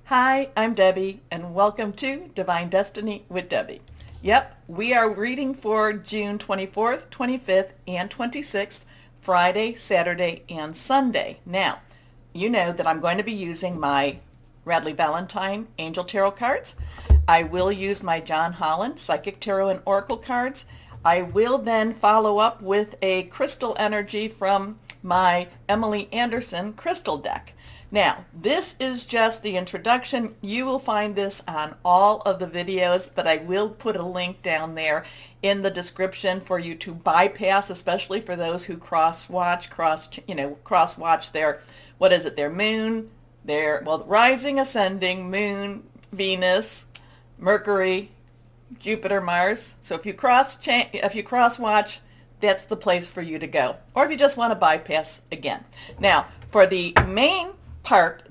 Hi, I'm Debbie, and welcome to Divine Destiny with Debbie. Yep, we are reading for June 24th, 25th, and 26th, Friday, Saturday, and Sunday. Now, you know that I'm going to be using my Radley Valentine Angel Tarot cards. I will use my John Holland Psychic Tarot and Oracle cards. I will then follow up with a crystal energy from my Emily Anderson crystal deck. Now, this is just the introduction. You will find this on all of the videos, but I will put a link down there in the description for you to bypass, especially for those who cross-watch their, their moon, their, rising, ascending, moon, Venus, Mercury, Jupiter, Mars. So if you cross-watch, that's the place for you to go. Or if you just want to bypass again. Now, for the main part,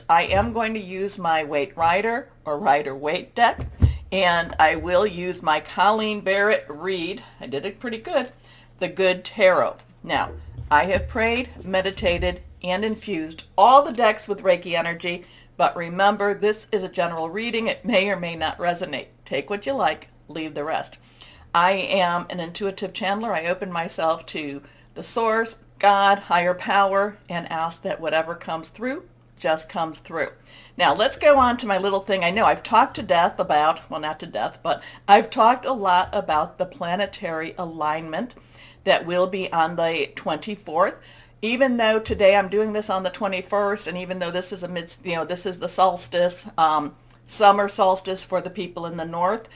I am going to use my Waite Rider or Rider-Waite deck, and I will use my Colleen Barrett Reed. I did it pretty good. The Good Tarot. Now, I have prayed, meditated, and infused all the decks with Reiki energy, but remember, this is a general reading. It may or may not resonate. Take what you like, leave the rest. I am an intuitive channeler. I open myself to the source, God, higher power, and ask that whatever comes through just comes through. Now let's go on to my little thing. I know I've talked to death about, well, not to death, but I've talked a lot about the planetary alignment that will be on the 24th. Even though today I'm doing this on the 21st, and even though this is this is the solstice, summer solstice for the people in the north,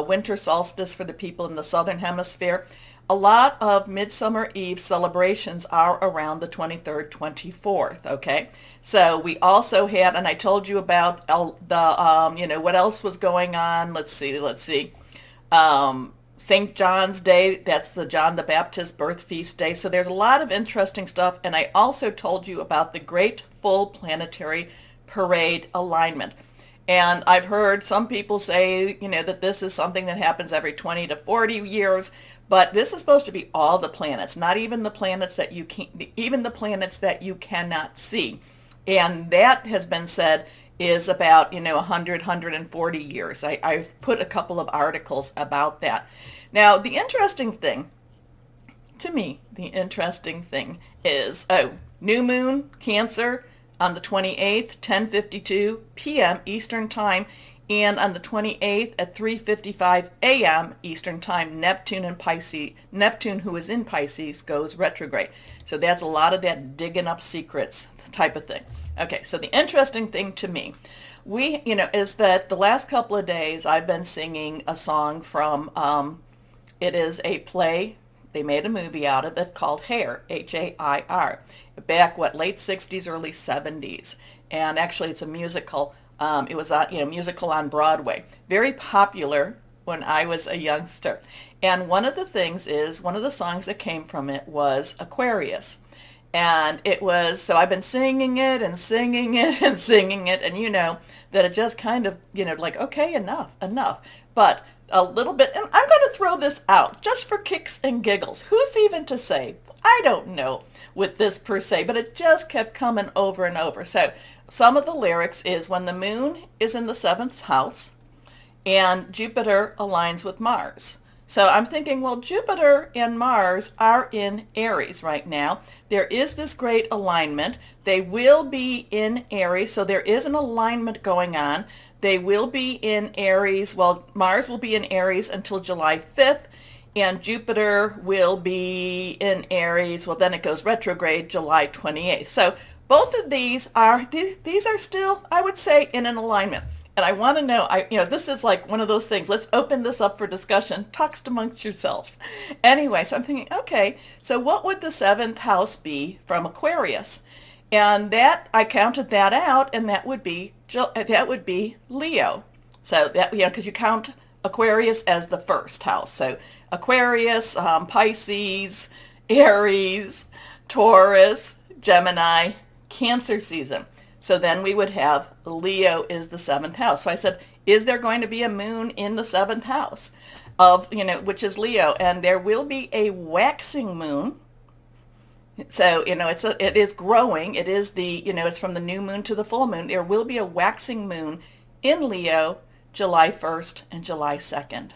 winter solstice for the people in the southern hemisphere, a lot of Midsummer Eve celebrations are around the 23rd, 24th, okay? So we also had, and I told you about the, what else was going on. Let's see. St. John's Day, that's the John the Baptist birth feast day. So there's a lot of interesting stuff. And I also told you about the Great Full Planetary Parade Alignment. And I've heard some people say, that this is something that happens every 20 to 40 years. But this is supposed to be all the planets, not even the planets that even the planets that you cannot see. And that has been said is about, 100, 140 years. I've put a couple of articles about that. Now, the interesting thing is, new moon, Cancer, on the 28th, 10:52 p.m. Eastern Time. And on the 28th at 3:55 a.m. Eastern Time, Neptune, who is in Pisces, goes retrograde. So that's a lot of that digging up secrets type of thing. Okay, so the interesting thing to me, is that the last couple of days I've been singing a song from, it is a play, they made a movie out of it called Hair, Hair, back, late 60s, early 70s. And actually it's a musical. It was a musical on Broadway, very popular when I was a youngster. And one of the songs that came from it was Aquarius. And it was, so I've been singing it and singing it and singing it, and that it just kind of, okay, enough. But a little bit, and I'm going to throw this out just for kicks and giggles. Who's even to say? I don't know with this per se, but it just kept coming over and over. So some of the lyrics is when the moon is in the 7th house and Jupiter aligns with Mars. So I'm thinking, well, Jupiter and Mars are in Aries right now. There is this great alignment. They will be in Aries, so there is an alignment going on. They will be in Aries. Well, Mars will be in Aries until July 5th, and Jupiter will be in Aries. Well, then it goes retrograde July 28th. So both of these are still, I would say, in an alignment. And I want to know, this is like one of those things. Let's open this up for discussion. Talks amongst yourselves. Anyway, so I'm thinking, okay, so what would the 7th house be from Aquarius? And that, I counted that out, and that would be Leo. So that, because you count Aquarius as the 1st house. So Aquarius, Pisces, Aries, Taurus, Gemini, Cancer season. So then we would have Leo is the 7th house. So I said, is there going to be a moon in the 7th house of, which is Leo? And there will be a waxing moon So, it is growing. It is it's from the new moon to the full moon. There will be a waxing moon in Leo July 1st and July 2nd.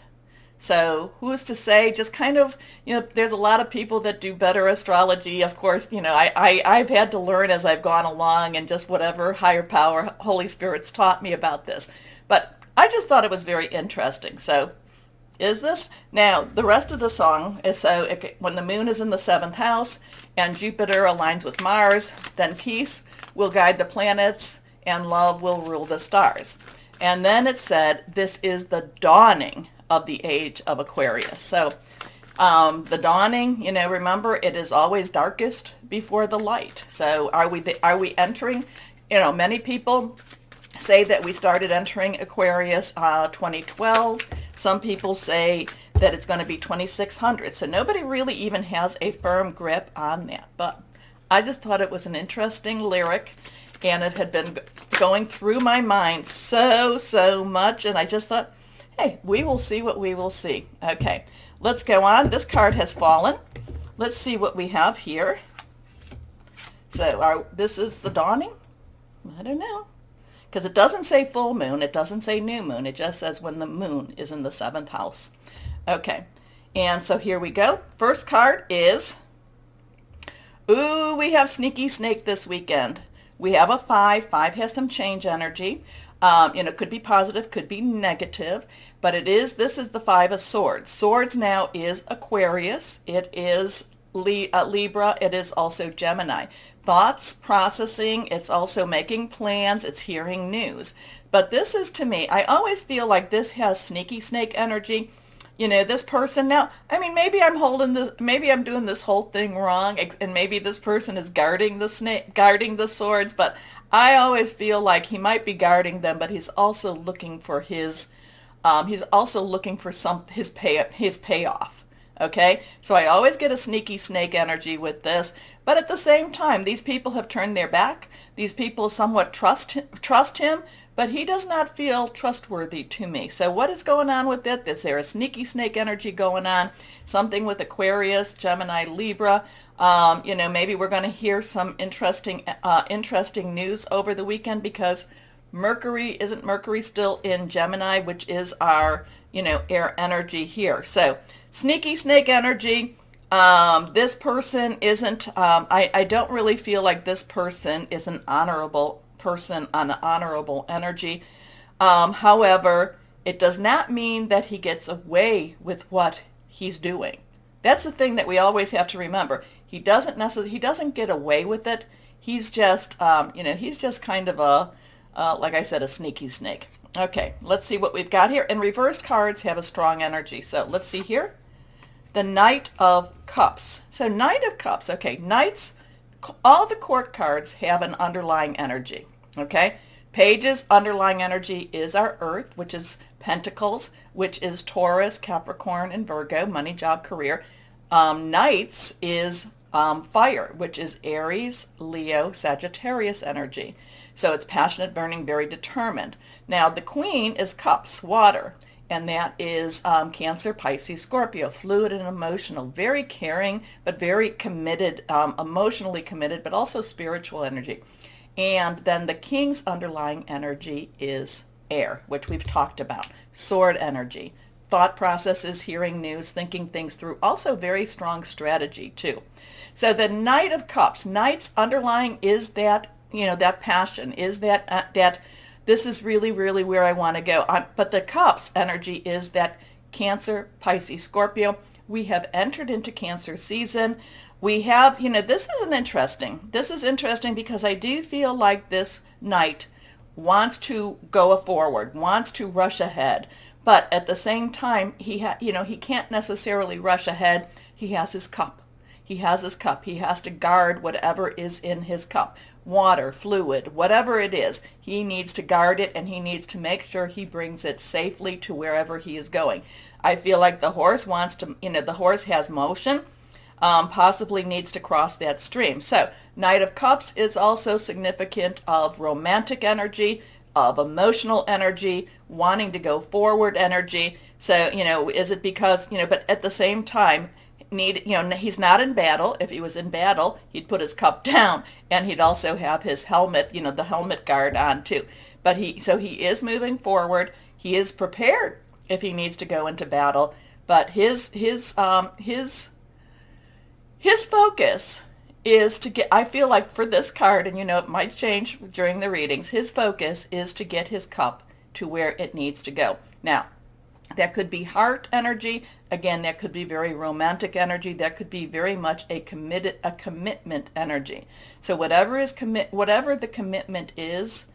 So who's to say, just kind of, there's a lot of people that do better astrology. Of course, I've had to learn as I've gone along and just whatever higher power, Holy Spirit's taught me about this. But I just thought it was very interesting. So is this? Now, the rest of the song is when the moon is in the 7th house and Jupiter aligns with Mars, then peace will guide the planets and love will rule the stars. And then it said, this is the dawning of the age of Aquarius. So the dawning, remember, it is always darkest before the light. So are we entering, many people say that we started entering Aquarius 2012. Some people say that it's going to be 2600. So nobody really even has a firm grip on that. But I just thought it was an interesting lyric, and it had been going through my mind so much, and I just thought, hey, we will see what we will see. Okay, let's go on. This card has fallen. Let's see what we have here. So this is the dawning? I don't know. Because it doesn't say full moon. It doesn't say new moon. It just says when the moon is in the 7th house. Okay, and so here we go. First card is, ooh, we have Sneaky Snake this weekend. We have a 5. 5 has some change energy. Could be positive, could be negative, but this is the 5 of Swords. Swords now is Aquarius. It is Libra. It is also Gemini. Thoughts, processing. It's also making plans. It's hearing news. But this is, to me, I always feel like this has Sneaky Snake energy. This person now, maybe I'm doing this whole thing wrong, and maybe this person is guarding the swords, but I always feel like he might be guarding them, but he's also looking for his payoff. Okay, so I always get a Sneaky Snake energy with this, but at the same time, these people have turned their back. These people somewhat trust him, but he does not feel trustworthy to me. So what is going on with it? Is there a Sneaky Snake energy going on? Something with Aquarius, Gemini, Libra. Maybe we're going to hear some interesting news over the weekend, because isn't Mercury still in Gemini, which is our, air energy here. So Sneaky Snake energy. This person isn't, I don't really feel like this person is an honorable person on an honorable energy. However, it does not mean that he gets away with what he's doing. That's the thing that we always have to remember. He doesn't get away with it. He's just, he's just kind of like I said, a sneaky snake. Okay, let's see what we've got here. And reversed cards have a strong energy. So let's see here. The Knight of Cups. So Knight of Cups. Okay, Knights, all the court cards have an underlying energy. Okay, Pages underlying energy is our Earth, which is Pentacles, which is Taurus, Capricorn, and Virgo, money, job, career. Knights is fire, which is Aries, Leo, Sagittarius energy. So it's passionate, burning, very determined. Now the Queen is Cups, water, and that is Cancer, Pisces, Scorpio, fluid and emotional, very caring, but very committed, emotionally committed, but also spiritual energy. And then the King's underlying energy is air, which we've talked about, sword energy. Thought processes, hearing news, thinking things through, also very strong strategy too. So the Knight of Cups, Knight's underlying is that, that passion, is that this is really, really where I want to go. But the Cups energy is that Cancer, Pisces, Scorpio. We have entered into Cancer season. We have, this is interesting because I do feel like this Knight wants to go forward, wants to rush ahead. But at the same time, he can't necessarily rush ahead. He has his cup. He has his cup. He has to guard whatever is in his cup. Water, fluid, whatever it is. He needs to guard it, and he needs to make sure he brings it safely to wherever he is going. I feel like the horse wants to, the horse has motion, possibly needs to cross that stream. So Knight of Cups is also significant of romantic energy, of emotional energy, wanting to go forward energy. So, is it because, but at the same time, need, he's not in battle. If he was in battle, he'd put his cup down, and he'd also have his helmet, the helmet guard on too. But so he is moving forward. He is prepared if he needs to go into battle. But his focus is to get, I feel like for this card, and it might change during the readings, his focus is to get his cup to where it needs to go. Now, that could be heart energy. Again, that could be very romantic energy. That could be very much a commitment energy. So whatever the commitment is,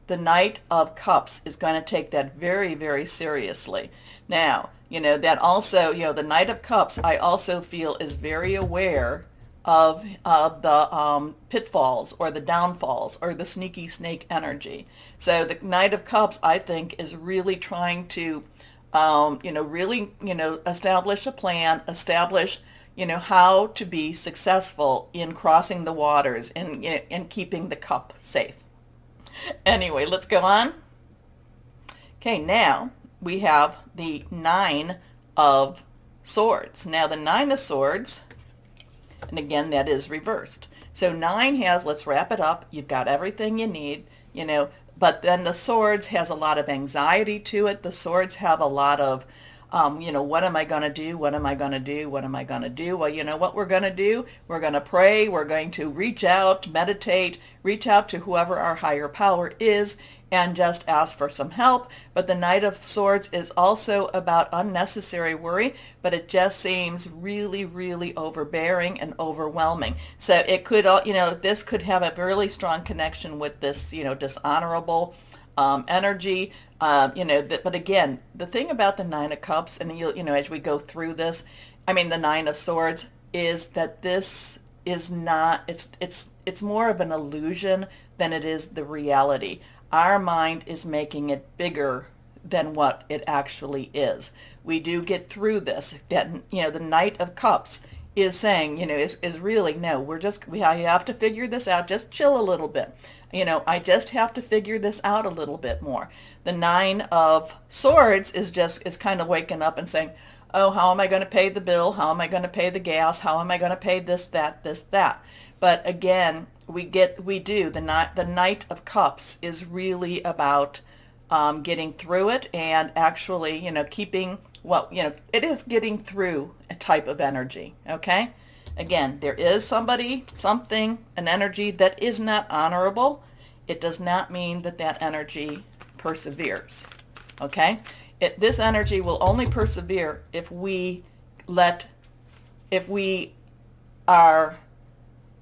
the Knight of Cups is going to take that very, very seriously. Now, that also, the Knight of Cups, I also feel is very aware of the pitfalls or the downfalls or the sneaky snake energy. So the Knight of Cups, I think, is really trying to, establish a plan, establish, how to be successful in crossing the waters and keeping the cup safe. Anyway, let's go on. Okay, now we have the Nine of Swords. Now the Nine of Swords, and again, that is reversed. So 9 has, let's wrap it up, you've got everything you need, but then the Swords has a lot of anxiety to it. The Swords have a lot of, what am I going to do? What am I going to do? What am I going to do? Well, you know what we're going to do? We're going to pray. We're going to reach out, meditate, reach out to whoever our higher power is, and just ask for some help. But the Knight of Swords is also about unnecessary worry, but it just seems really, really overbearing and overwhelming. So it could, this could have a really strong connection with this, dishonorable energy. But again, the thing about the Nine of Cups, and as we go through this, the Nine of Swords, is that this is not, it's more of an illusion than it is the reality. Our mind is making it bigger than what it actually is. We do get through this. That, the Knight of Cups is saying, is really, no, we have to figure this out. Just chill a little bit. I just have to figure this out a little bit more. The Nine of Swords is kind of waking up and saying, oh, how am I going to pay the bill? How am I going to pay the gas? How am I going to pay this, that? But again, the Knight of Cups is really about getting through it and actually, keeping, it is getting through a type of energy, okay? Again, there is something, an energy that is not honorable. It does not mean that energy perseveres, okay? This energy will only persevere if we are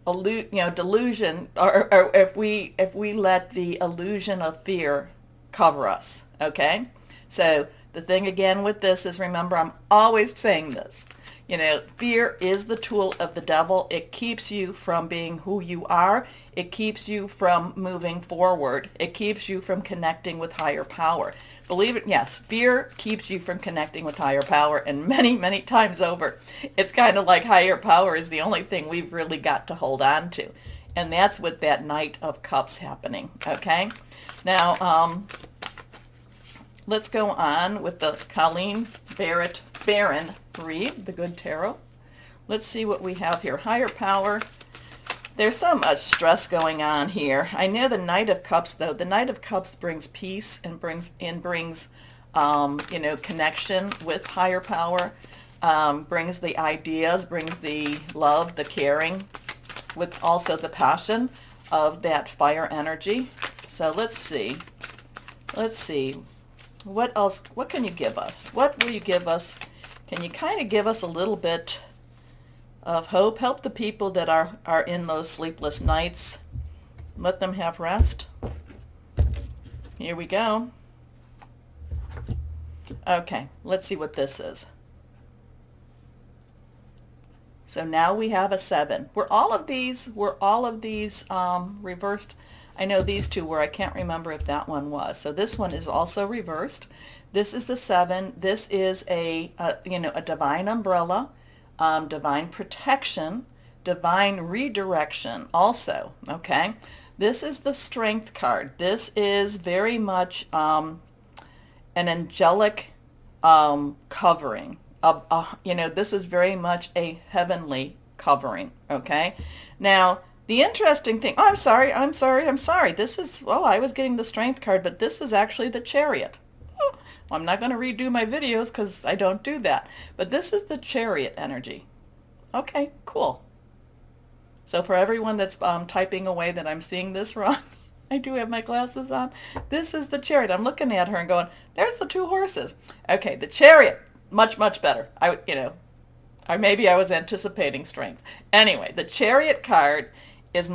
delusion, or if we let the illusion of fear cover us, okay? So the thing again with this is, remember, I'm always saying this, fear is the tool of the devil. It keeps you from being who you are. It keeps you from moving forward. It keeps you from connecting with higher power. Believe it, yes, fear keeps you from connecting with higher power, and many, many times over, it's kind of like higher power is the only thing we've really got to hold on to. And that's with that Knight of Cups happening, okay? Now, let's go on with the Colleen Barron read, the Good Tarot. Let's see what we have here. Higher power. There's so much stress going on here. I know the Knight of Cups, though. The Knight of Cups brings peace and brings connection with higher power. Brings the ideas, brings the love, the caring, with also the passion of that fire energy. So let's see. What else? What can you give us? What will you give us? Can you kind of give us a little bit of hope? Help the people that are in those sleepless nights. Let them have rest. Here we go. Okay, let's see what this is. So now we have a 7. Were all of these reversed? I know these two were. I can't remember if that one was. So this one is also reversed. This is the 7. This is a divine umbrella, divine protection, divine redirection also, okay? This is the Strength card. This is very much an angelic covering, this is very much a heavenly covering, okay? Now, the interesting thing, oh, I'm sorry. This is, oh, I was getting the Strength card, but this is actually the Chariot. Oh, I'm not going to redo my videos because I don't do that. But this is the Chariot energy. Okay, cool. So for everyone that's typing away that I'm seeing this wrong, I do have my glasses on. This is the Chariot. I'm looking at her and going, there's the two horses. Okay, the Chariot, much, much better. Or maybe I was anticipating Strength. Anyway, the Chariot card is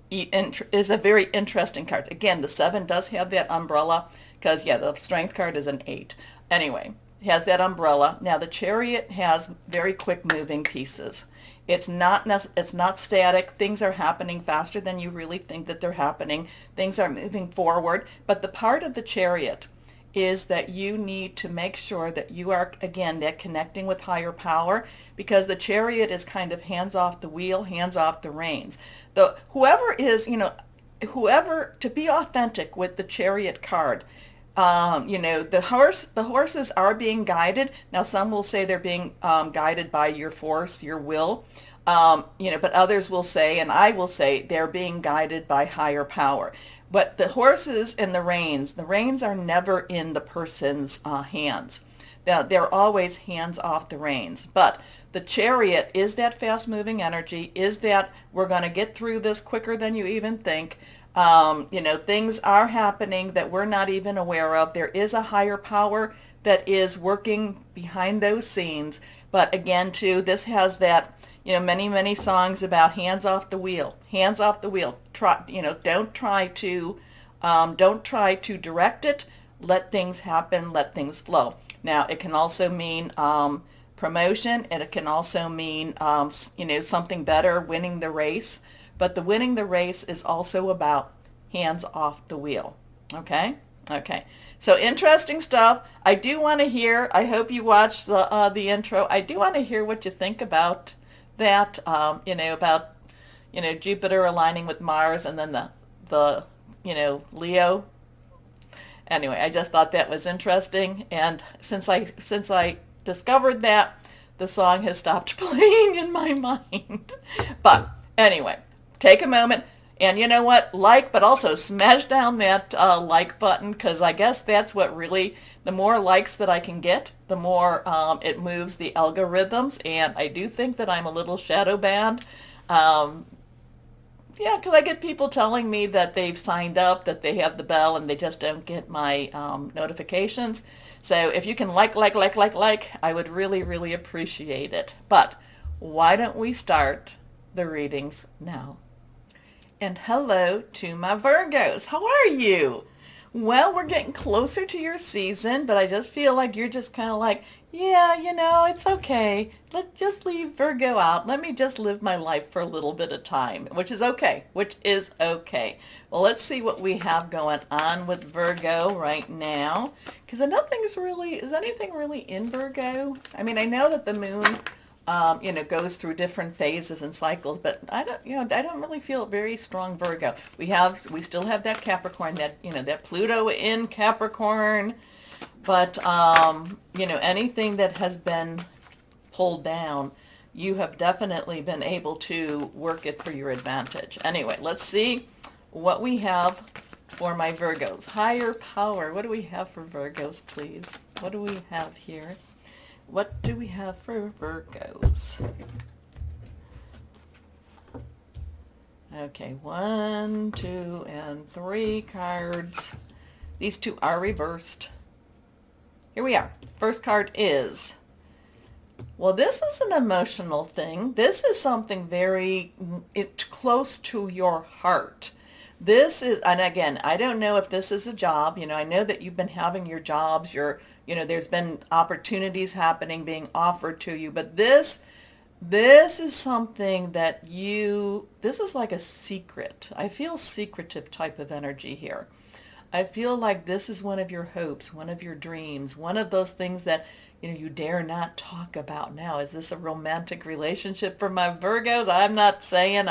is a very interesting card. Again, the 7 does have that umbrella because, yeah, the Strength card is an 8. Anyway, it has that umbrella. Now, the Chariot has very quick moving pieces. It's not static. Things are happening faster than you really think that they're happening. Things are moving forward. But the part of the Chariot is that you need to make sure that you are, again, that connecting with higher power, because the Chariot is kind of hands off the wheel, hands off the reins. Whoever, to be authentic with the Chariot card, the horses are being guided. Now, some will say they're being guided by your force, your will, but others will say, and I will say, they're being guided by higher power. But the horses and the reins are never in the person's hands. They're always hands off the reins. But the Chariot is that fast-moving energy, is that we're going to get through this quicker than you even think. Things are happening that we're not even aware of. There is a higher power that is working behind those scenes. But again, too, this has that, many, many songs about hands off the wheel, hands off the wheel. Don't try to direct it. Let things happen. Let things flow. Now, it can also mean promotion, and it can also mean, something better, winning the race. But the winning the race is also about hands off the wheel. Okay? Okay. So interesting stuff. I do want to hear, I hope you watched the intro. I do want to hear what you think about that, about Jupiter aligning with Mars, and then the Leo. Anyway, I just thought that was interesting, and since I discovered that, the song has stopped playing in my mind. But anyway, take a moment, and you know what? Like, but also smash down that like button, because I guess that's what really, the more likes that I can get, the more it moves the algorithms, and I do think that I'm a little shadow banned. Yeah, because I get people telling me that they've signed up, that they have the bell, and they just don't get my notifications. So if you can like, I would really, really appreciate it. But why don't we start the readings now? And hello to my Virgos. How are you? Well, we're getting closer to your season, but I just feel like you're just kind of like, yeah, it's okay. Let's just leave Virgo out. Let me just live my life for a little bit of time, which is okay. Well, let's see what we have going on with Virgo right now, because is anything really in Virgo? I mean, I know that the moon, goes through different phases and cycles, but I don't really feel very strong Virgo. We still have that Capricorn, that Pluto in Capricorn, but, anything that has been pulled down, you have definitely been able to work it for your advantage. Anyway, let's see what we have for my Virgos. Higher power. What do we have for Virgos, please? What do we have here? What do we have for Virgos? Okay, 1, 2, and 3 cards. These two are reversed. Here we are. First card is, well, this is an emotional thing. This is something very close to your heart. This is, and again, I don't know if this is a job. I know that you've been having your jobs, there's been opportunities happening, being offered to you, but this is something that this is like a secret. I feel secretive type of energy here. I feel like this is one of your hopes, one of your dreams, one of those things that, you dare not talk about now. Is this a romantic relationship for my Virgos? I'm not saying,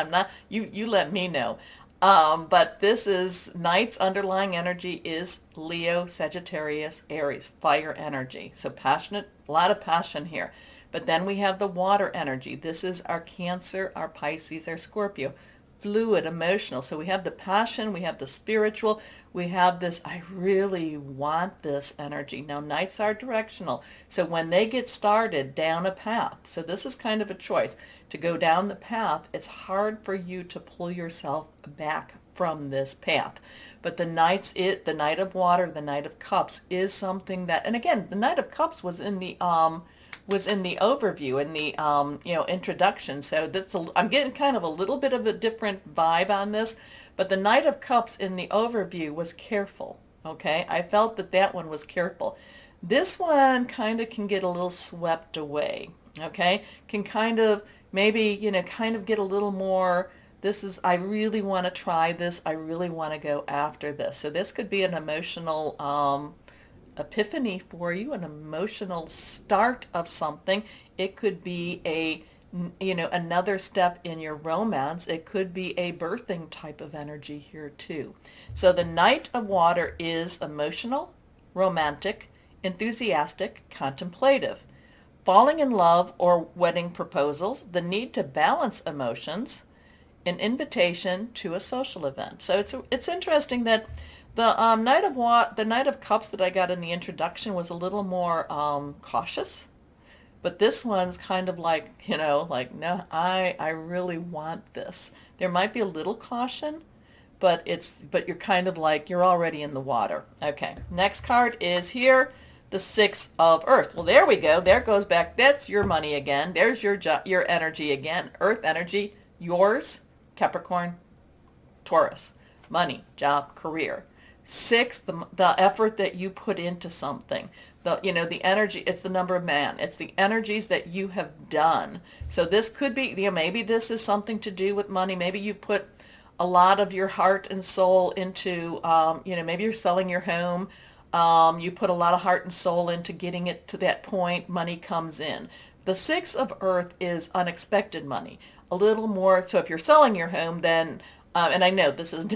you let me know. But this is Knight's underlying energy is Leo, Sagittarius, Aries, fire energy. So passionate, a lot of passion here. But then we have the water energy. This is our Cancer, our Pisces, our Scorpio. Fluid, emotional. So we have the passion, we have the spiritual, we have this, I really want this energy. Now, Knights are directional. So when they get started down a path, so this is kind of a choice to go down the path, it's hard for you to pull yourself back from this path. But the Knights, the Knight of Water, the Knight of Cups is something that, and again, the Knight of Cups was in the overview, in the introduction. So this, I'm getting kind of a little bit of a different vibe on this, but the Knight of Cups in the overview was careful. Okay, I felt that that one was careful. This one kind of can get a little swept away. Okay, can kind of maybe kind of get a little more. This is, I really want to try this. I really want to go after this. So this could be an emotional epiphany for you, an emotional start of something. It could be a another step in your romance. It could be a birthing type of energy here too. So the Knight of Water is emotional, romantic, enthusiastic, contemplative, falling in love or wedding proposals, the need to balance emotions, an invitation to a social event. So it's interesting that the the Knight of Cups that I got in the introduction was a little more cautious, but this one's kind of like, like, no, I really want this. There might be a little caution, but you're kind of like, you're already in the water. Okay, next card is here, the Six of Earth. Well, there we go. There goes back. That's your money again. There's your your energy again. Earth energy, yours, Capricorn, Taurus. Money, job, career. Six, the effort that you put into something. The energy, it's the number of man. It's the energies that you have done. So this could be, maybe this is something to do with money. Maybe you put a lot of your heart and soul into, maybe you're selling your home. You put a lot of heart and soul into getting it to that point. Money comes in. The Six of Earth is unexpected money. A little more, so if you're selling your home, then, and I know this is,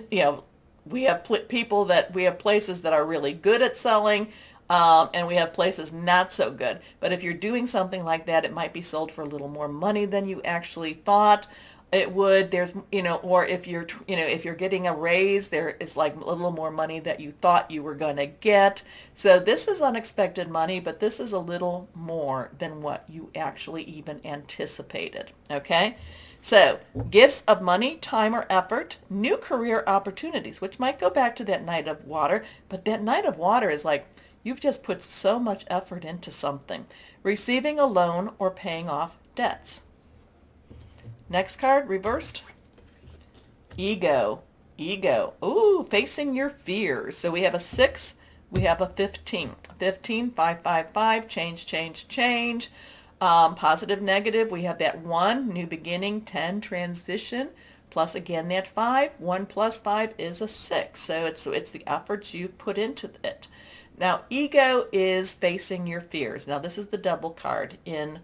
we have places that are really good at selling, and we have places not so good. But if you're doing something like that, it might be sold for a little more money than you actually thought it would. There's, or if you're, if you're getting a raise, there is like a little more money that you thought you were going to get. So this is unexpected money, but this is a little more than what you actually even anticipated. Okay. So gifts of money, time, or effort, new career opportunities, which might go back to that Knight of Water, but that Knight of Water is like, you've just put so much effort into something. Receiving a loan or paying off debts. Next card, reversed. Ego. Ego. Ooh, facing your fears. So we have a 6, we have a 15. 15, 5, 5, 5, change, change, change. Positive, negative, we have that 1, new beginning, 10, transition, plus again that 5. 1 plus 5 is a 6. So it's the efforts you've put into it. Now, ego is facing your fears. Now, this is the double card in,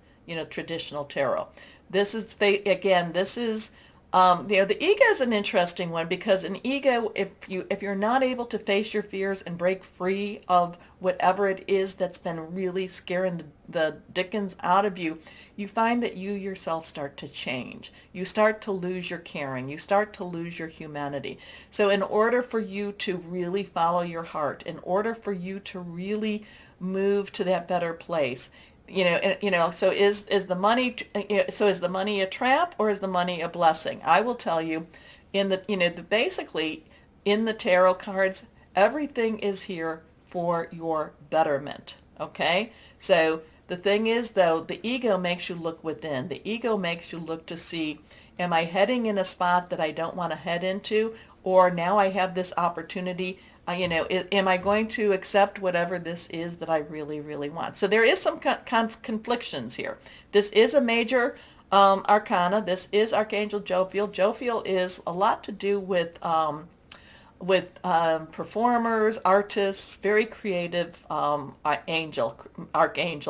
traditional tarot. This is, again, this is, the ego is an interesting one, because an ego, if you're not able to face your fears and break free of whatever it is that's been really scaring the dickens out of you, you find that you yourself start to change. You start to lose your caring. You start to lose your humanity. So in order for you to really follow your heart, in order for you to really move to that better place, so is the money, is the money a trap, or is the money a blessing? I will tell you, basically in the tarot cards, everything is here for your betterment. Okay? So the thing is, though, the ego makes you look within. The ego makes you look to see, am I heading in a spot that I don't want to head into, or now I have this opportunity, am I going to accept whatever this is that I really, really want? So there is some conflictions here. This is a major arcana. This is Archangel Jophiel. Jophiel is a lot to do with performers, artists, very creative archangel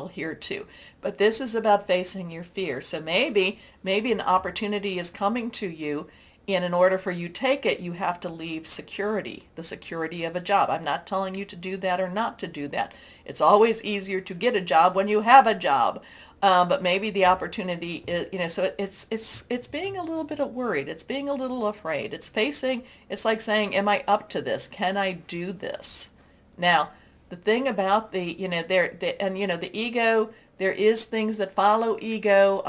here too. But this is about facing your fear. So maybe an opportunity is coming to you, And in order for you to take it, you have to leave security, the security of a job. I'm not telling you to do that or not to do that. It's always easier to get a job when you have a job. But maybe the opportunity is, so it's being a little bit worried. It's being a little afraid. It's like saying, am I up to this? Can I do this? Now, the thing about the ego, there is things that follow ego,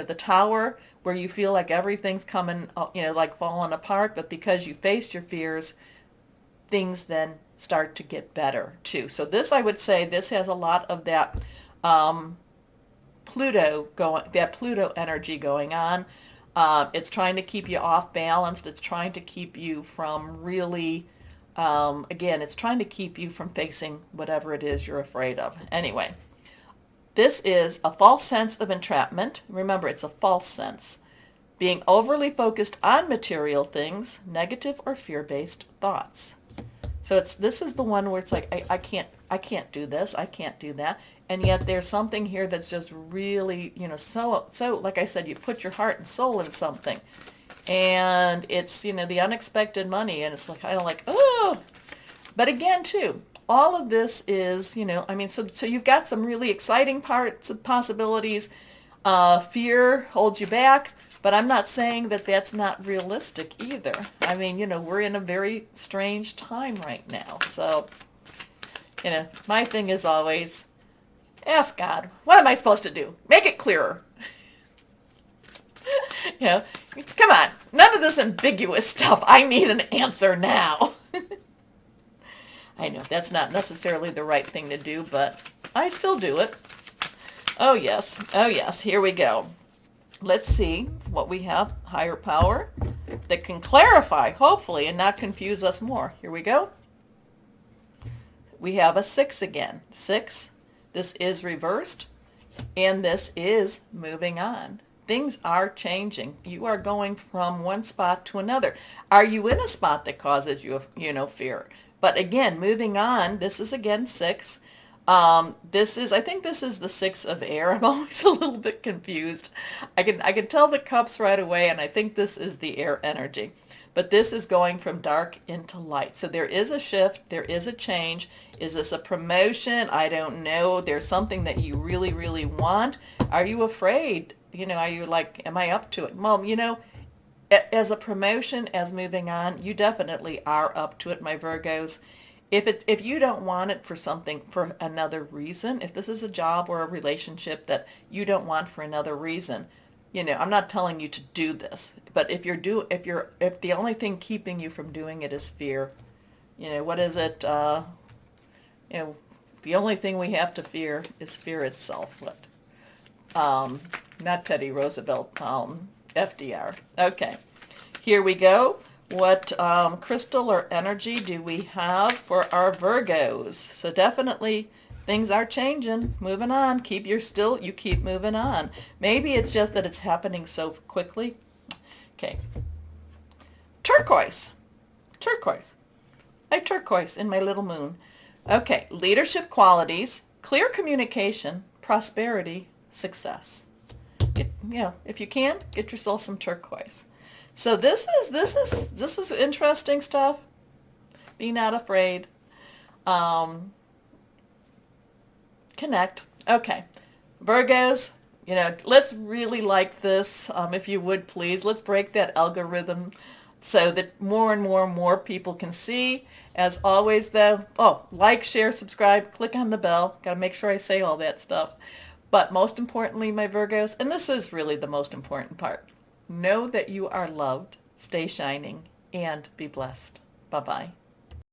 the tower, where you feel like everything's coming, like falling apart, but because you faced your fears, things then start to get better too. So this, I would say, this has a lot of that Pluto energy going on. It's trying to keep you off balance. It's trying to keep you from really, again, it's trying to keep you from facing whatever it is you're afraid of. Anyway. This is a false sense of entrapment. Remember, it's a false sense. Being overly focused on material things, negative or fear-based thoughts. So this is the one where it's like, I can't do this, I can't do that. And yet there's something here that's just really, so like I said, you put your heart and soul in something. And it's, the unexpected money, and it's like, kind of like, oh. But again, too, all of this is, so you've got some really exciting parts of possibilities. Fear holds you back, but I'm not saying that that's not realistic either. I mean, we're in a very strange time right now. So, my thing is always, ask God, what am I supposed to do? Make it clearer. Come on, none of this ambiguous stuff. I need an answer now. I know that's not necessarily the right thing to do, but I still do it. Oh yes, here we go. Let's see what we have. Higher power that can clarify, hopefully, and not confuse us more. Here we go. We have a 6 again. 6, this is reversed, and this is moving on. Things are changing. You are going from one spot to another. Are you in a spot that causes you, fear? But again, moving on, this is again 6. I think this is the 6 of air. I'm always a little bit confused. I can tell the cups right away, and I think this is the air energy. But this is going from dark into light. So there is a shift. There is a change. Is this a promotion? I don't know. There's something that you really, really want. Are you afraid? Are you like, am I up to it? Well, as a promotion, as moving on, you definitely are up to it, my Virgos. If you don't want it for another reason, if this is a job or a relationship that you don't want for another reason, I'm not telling you to do this. But if the only thing keeping you from doing it is fear, what is it? The only thing we have to fear is fear itself. Not Teddy Roosevelt. FDR. Okay, here we go. What crystal or energy do we have for our Virgos? So definitely things are changing, moving on. You keep moving on. Maybe it's just that it's happening so quickly. Okay. Turquoise. I turquoise in my little moon. Okay, leadership qualities, clear communication, prosperity, success. If you can, get yourself some turquoise. So this is interesting stuff. Be not afraid. Connect. Okay, Virgos. Let's really like this. If you would please, let's break that algorithm so that more and more people can see. As always, though, like, share, subscribe, click on the bell. Got to make sure I say all that stuff. But most importantly, my Virgos, and this is really the most important part, know that you are loved, stay shining, and be blessed. Bye-bye.